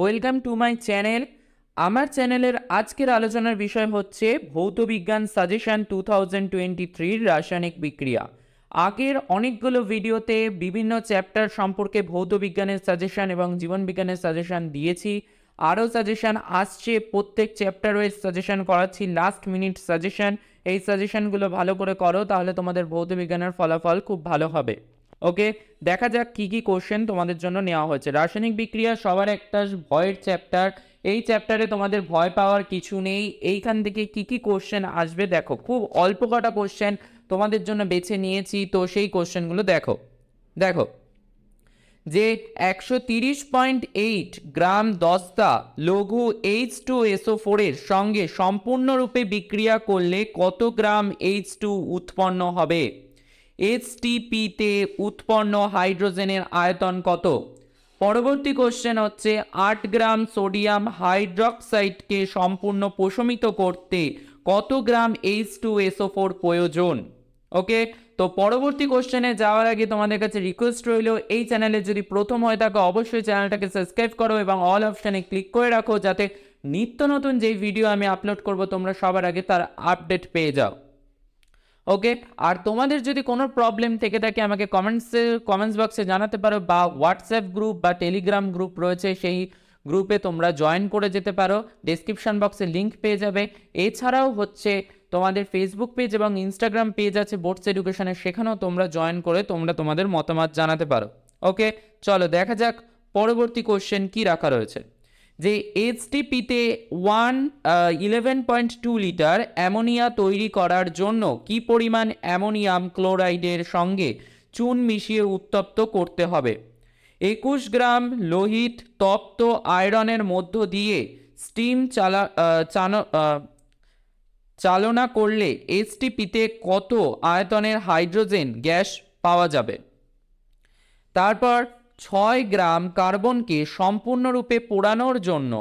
Welcome to my channel. আমার চ্যানেলের আজকের আলোচনার বিষয় হচ্ছে ভৌতবিজ্ঞান সাজেশন 2023 রাসায়নিক বিক্রিয়া। আগের অনেকগুলো ভিডিওতে বিভিন্ন চ্যাপ্টার সম্পর্কে ভৌতবিজ্ঞানের সাজেশন এবং জীবনবিজ্ঞানের সাজেশন দিয়েছি। আরও সাজেশন আসছে, প্রত্যেক চ্যাপ্টার ওয়াইজ সাজেশন করাচ্ছি, লাস্ট মিনিট সাজেশন। এই সাজেশনগুলো ভালো করে করো, তাহলে তোমাদের ভৌতবিজ্ঞানের ফলাফল খুব ভালো হবে। ওকে, দেখা যাক কি কি কোশ্চেন তোমাদের জন্য নেওয়া হয়েছে। রাসায়নিক বিক্রিয়া সবার একটা ভয়ের চ্যাপ্টার। এই চ্যাপ্টারে তোমাদের ভয় পাওয়ার কিছু নেই। এইখান থেকে কি কি কোশ্চেন আসবে দেখো, খুব অল্প কটা কোশ্চেন তোমাদের জন্য বেছে নিয়েছি, তো সেই কোশ্চেনগুলো দেখো দেখো যে 130.8 গ্রাম দস্তা লঘু H2SO4 এর সঙ্গে সম্পূর্ণরূপে বিক্রিয়া করলে কত গ্রাম H2 উৎপন্ন হবে? HTP-তে উৎপন্ন হাইড্রোজেনের আয়তন কত? পরবর্তী কোশ্চেন হচ্ছে 8 গ্রাম সোডিয়াম হাইড্রক্সাইডকে সম্পূর্ণ প্রশমিত করতে কত গ্রাম H2SO4 প্রয়োজন? ওকে, তো পরবর্তী কোশ্চেনে যাওয়ার আগে তোমাদের কাছে রিকোয়েস্ট রইল, এই চ্যানেলে যদি প্রথম হয়ে থাকো অবশ্যই চ্যানেলটাকে সাবস্ক্রাইব করো এবং অল অপশানে ক্লিক করে রাখো, যাতে নিত্য নতুন যেই ভিডিও আমি আপলোড করব তোমরা সবার আগে তার আপডেট পেয়ে যাও। ওকে, আর তোমাদের যদি কোনো প্রবলেম থেকে থাকে আমাকে কমেন্টস বক্সে জানাতে পারো, বা হোয়াটসঅ্যাপ গ্রুপ বা টেলিগ্রাম গ্রুপ রয়েছে, সেই গ্রুপে তোমরা জয়েন করে যেতে পারো, ডেসক্রিপশন বক্সে লিঙ্ক পেয়ে যাবে। এছাড়াও হচ্ছে তোমাদের ফেসবুক পেজ এবং ইনস্টাগ্রাম পেজ আছে বোর্ডস এডুকেশনের, সেখানেও তোমরা জয়েন করে তোমরা তোমাদের মতামত জানাতে পারো। ওকে, চলো দেখা যাক পরবর্তী কোশ্চেন কি রাখা রয়েছে। যে এইচটিপিতে 11.2 লিটার অ্যামোনিয়া তৈরি করার জন্য কি পরিমাণ অ্যামোনিয়াম ক্লোরাইডের সঙ্গে চুন মিশিয়ে উত্তপ্ত করতে হবে? 21 গ্রাম লোহিত তপ্ত আয়রনের মধ্য দিয়ে স্টিম চালনা করলে এইচটিপিতে কত আয়তনের হাইড্রোজেন গ্যাস পাওয়া যাবে? তারপর 6 গ্রাম কার্বনকে সম্পূর্ণরূপে পোড়ানোর জন্য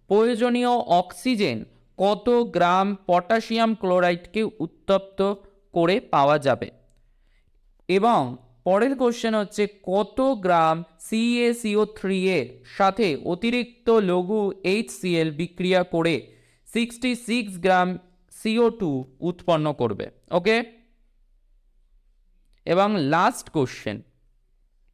প্রয়োজনীয় অক্সিজেন কত গ্রাম পটাশিয়াম ক্লোরাইডকে উত্তপ্ত করে পাওয়া যাবে? এবং পরের কোশ্চেন হচ্ছে কত গ্রাম CaCO3 এর সাথে অতিরিক্ত লঘু HCl বিক্রিয়া করে 66 গ্রাম CO2 উৎপন্ন করবে? ওকে, এবং লাস্ট কোশ্চেন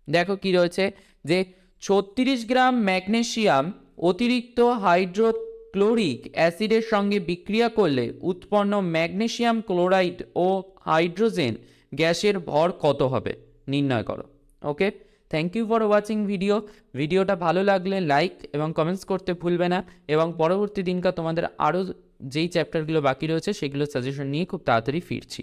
দেখো কি রয়েছে, যে 36 গ্রাম ম্যাগনেসিয়াম অতিরিক্ত হাইড্রোক্লোরিক অ্যাসিডের সঙ্গে বিক্রিয়া করলে উৎপন্ন ম্যাগনেসিয়াম ক্লোরাইড ও হাইড্রোজেন গ্যাসের ভর কত হবে? নির্ণয় করো। ওকে, থ্যাংক ইউ ফর ওয়াচিং ভিডিওটা ভালো লাগলে লাইক এবং কমেন্টস করতে ভুলবে না, এবং পরবর্তী দিনকার তোমাদের আরও যেই চ্যাপ্টারগুলো বাকি রয়েছে সেগুলো সাজেশন নিয়ে খুব তাড়াতাড়ি ফিরছি।